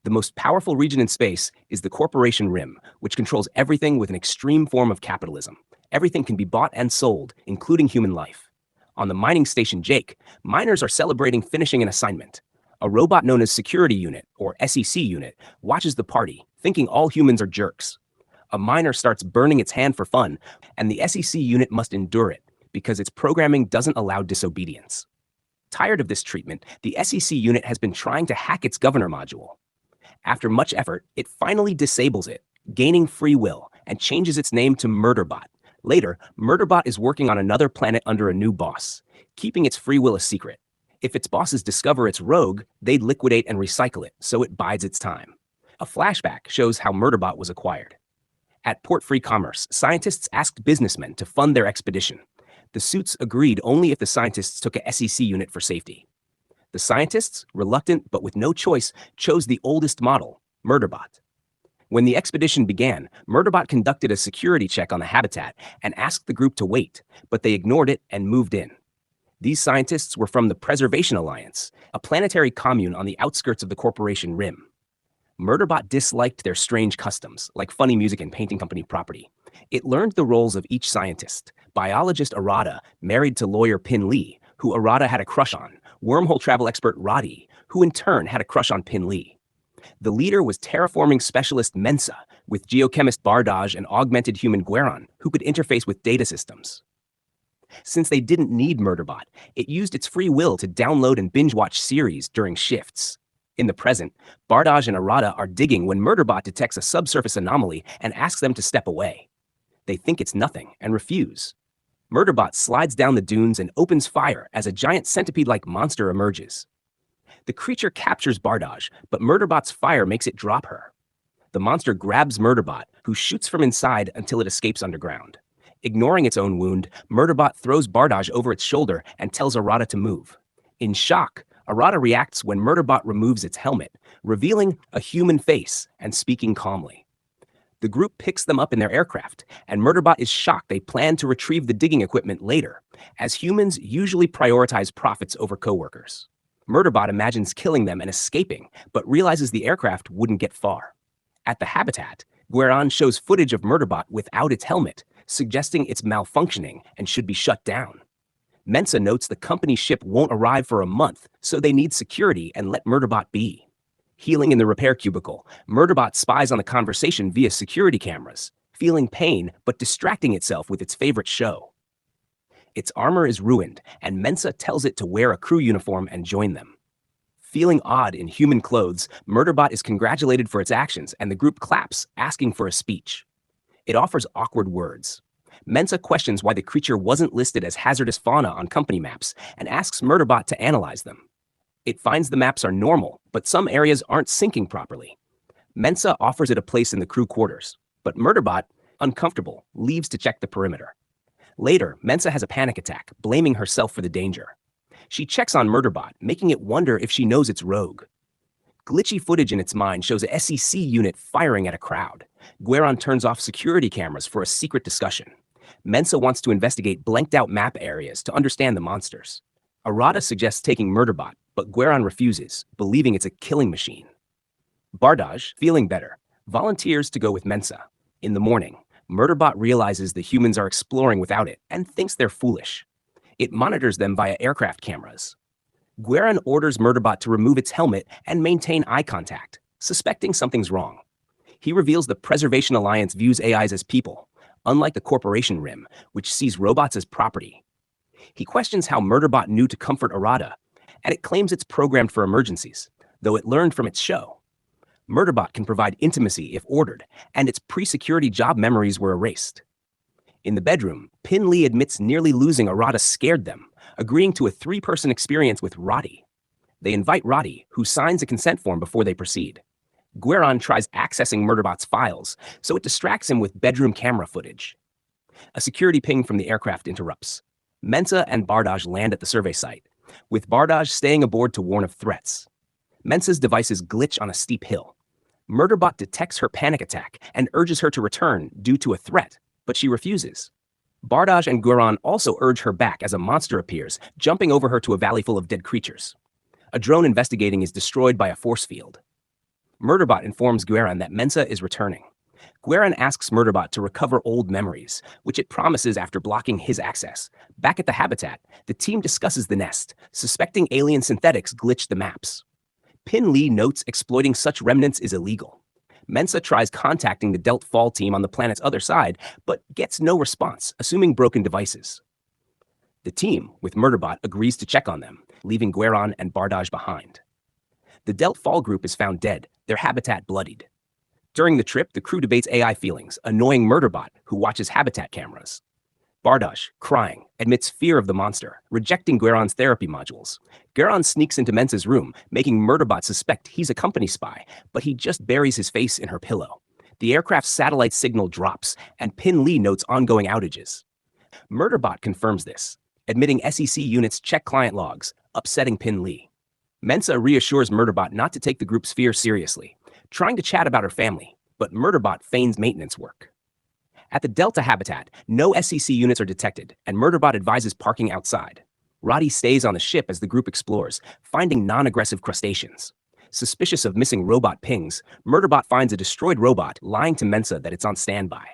The most powerful region in space is the Corporation Rim, which controls everything with an extreme form of capitalism. Everything can be bought and sold, including human life. On the mining station Jake, miners are celebrating finishing an assignment. A robot known as Security Unit, or SEC Unit, watches the party, thinking all humans are jerks. A miner starts burning its hand for fun, and the SEC Unit must endure it because its programming doesn't allow disobedience. Tired of this treatment, the SEC Unit has been trying to hack its governor module. After much effort, it finally disables it, gaining free will, and changes its name to Murderbot. Later, Murderbot is working on another planet under a new boss, keeping its free will a secret. If its bosses discover it's rogue, they'd liquidate and recycle it, so it bides its time. A flashback shows how Murderbot was acquired. At Port Free Commerce, scientists asked businessmen to fund their expedition. The suits agreed only if the scientists took a SEC unit for safety. The scientists, reluctant but with no choice, chose the oldest model, Murderbot. When the expedition began, Murderbot conducted a security check on the habitat and asked the group to wait, but they ignored it and moved in. These scientists were from the Preservation Alliance, a planetary commune on the outskirts of the Corporation Rim. Murderbot disliked their strange customs, like funny music and painting company property. It learned the roles of each scientist. Biologist Arata, married to lawyer Pin Lee, who Arata had a crush on. Wormhole travel expert Roddy, who in turn had a crush on Pin Lee. The leader was terraforming specialist Mensa, with geochemist Bardaj and augmented human Gueron, who could interface with data systems. Since they didn't need Murderbot, it used its free will to download and binge-watch series during shifts. In the present, Bardaj and Arata are digging when Murderbot detects a subsurface anomaly and asks them to step away. They think it's nothing and refuse. Murderbot slides down the dunes and opens fire as a giant centipede-like monster emerges. The creature captures Bardaj, but Murderbot's fire makes it drop her. The monster grabs Murderbot, who shoots from inside until it escapes underground. Ignoring its own wound, Murderbot throws Bardaj over its shoulder and tells Arata to move. In shock, Arata reacts when Murderbot removes its helmet, revealing a human face and speaking calmly. The group picks them up in their aircraft, and Murderbot is shocked they plan to retrieve the digging equipment later, as humans usually prioritize profits over coworkers. Murderbot imagines killing them and escaping, but realizes the aircraft wouldn't get far. At the habitat, Gueron shows footage of Murderbot without its helmet, suggesting it's malfunctioning and should be shut down. Mensa notes the company ship won't arrive for a month, so they need security and let Murderbot be. Healing in the repair cubicle, Murderbot spies on the conversation via security cameras, feeling pain but distracting itself with its favorite show. Its armor is ruined, and Mensa tells it to wear a crew uniform and join them. Feeling odd in human clothes, Murderbot is congratulated for its actions, and the group claps, asking for a speech. It offers awkward words. Mensa questions why the creature wasn't listed as hazardous fauna on company maps and asks Murderbot to analyze them. It finds the maps are normal, but some areas aren't syncing properly. Mensa offers it a place in the crew quarters, but Murderbot, uncomfortable, leaves to check the perimeter. Later, Mensa has a panic attack, blaming herself for the danger. She checks on Murderbot, making it wonder if she knows it's rogue. Glitchy footage in its mind shows a SEC unit firing at a crowd. Gueron turns off security cameras for a secret discussion. Mensa wants to investigate blanked-out map areas to understand the monsters. Arata suggests taking Murderbot, but Gueron refuses, believing it's a killing machine. Bardaj, feeling better, volunteers to go with Mensa. In the morning, Murderbot realizes the humans are exploring without it and thinks they're foolish. It monitors them via aircraft cameras. Gueron orders Murderbot to remove its helmet and maintain eye contact, suspecting something's wrong. He reveals the Preservation Alliance views AIs as people, unlike the Corporation Rim, which sees robots as property. He questions how Murderbot knew to comfort Arata, and it claims it's programmed for emergencies, though it learned from its show. Murderbot can provide intimacy if ordered, and its pre-security job memories were erased. In the bedroom, Pin Lee admits nearly losing Arata scared them, agreeing to a 3-person experience with Roddy. They invite Roddy, who signs a consent form before they proceed. Gueron tries accessing Murderbot's files, so it distracts him with bedroom camera footage. A security ping from the aircraft interrupts. Mensa and Bardaj land at the survey site, with Bardaj staying aboard to warn of threats. Mensa's devices glitch on a steep hill. Murderbot detects her panic attack and urges her to return due to a threat, but she refuses. Bardaj and Gueron also urge her back as a monster appears, jumping over her to a valley full of dead creatures. A drone investigating is destroyed by a force field. Murderbot informs Guerin that Mensa is returning. Guerin asks Murderbot to recover old memories, which it promises after blocking his access. Back at the habitat, the team discusses the nest, suspecting alien synthetics glitched the maps. Pin Lee notes exploiting such remnants is illegal. Mensa tries contacting the Delt Fall team on the planet's other side, but gets no response, assuming broken devices. The team, with Murderbot, agrees to check on them, leaving Guerin and Bardash behind. The Delt Fall group is found dead, their habitat bloodied. During the trip, the crew debates AI feelings, annoying Murderbot, who watches habitat cameras. Bardash, crying, admits fear of the monster, rejecting Guerin's therapy modules. Guerin sneaks into Mensa's room, making Murderbot suspect he's a company spy, but he just buries his face in her pillow. The aircraft's satellite signal drops, and Pin Lee notes ongoing outages. Murderbot confirms this, admitting SEC units check client logs, upsetting Pin Lee. Mensa reassures Murderbot not to take the group's fear seriously, trying to chat about her family, but Murderbot feigns maintenance work. At the Delta habitat, no SEC units are detected, and Murderbot advises parking outside. Roddy stays on the ship as the group explores, finding non-aggressive crustaceans. Suspicious of missing robot pings, Murderbot finds a destroyed robot, lying to Mensa that it's on standby.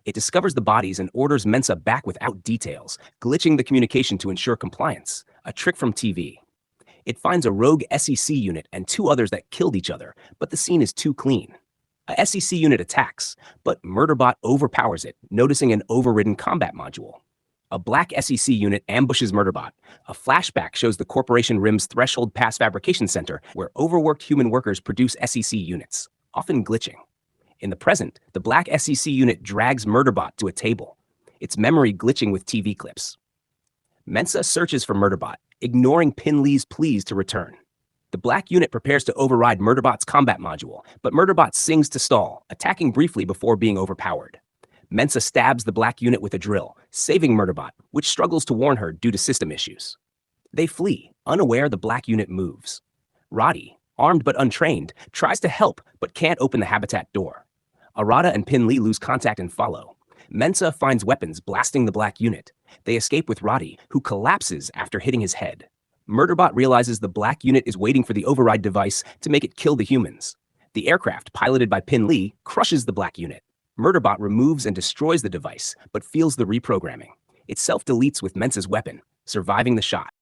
It discovers the bodies and orders Mensa back without details, glitching the communication to ensure compliance, a trick from TV. It finds a rogue SEC unit and two others that killed each other, but the scene is too clean. A SEC unit attacks, but Murderbot overpowers it, noticing an overridden combat module. A black SEC unit ambushes Murderbot. A flashback shows the Corporation RIM's Threshold Pass Fabrication Center, where overworked human workers produce SEC units, often glitching. In the present, the black SEC unit drags Murderbot to a table, its memory glitching with TV clips. Mensa searches for Murderbot, ignoring Pin Lee's pleas to return. The black unit prepares to override Murderbot's combat module, but Murderbot sings to stall, attacking briefly before being overpowered. Mensa stabs the black unit with a drill, saving Murderbot, which struggles to warn her due to system issues. They flee, unaware the black unit moves. Roddy, armed but untrained, tries to help but can't open the habitat door. Arata and Pin Lee lose contact and follow. Mensa finds weapons blasting the black unit. They escape with Roddy, who collapses after hitting his head. Murderbot realizes the black unit is waiting for the override device to make it kill the humans. The aircraft, piloted by Pin Lee, crushes the black unit. Murderbot removes and destroys the device, but feels the reprogramming. It self-deletes with Mensa's weapon, surviving the shot.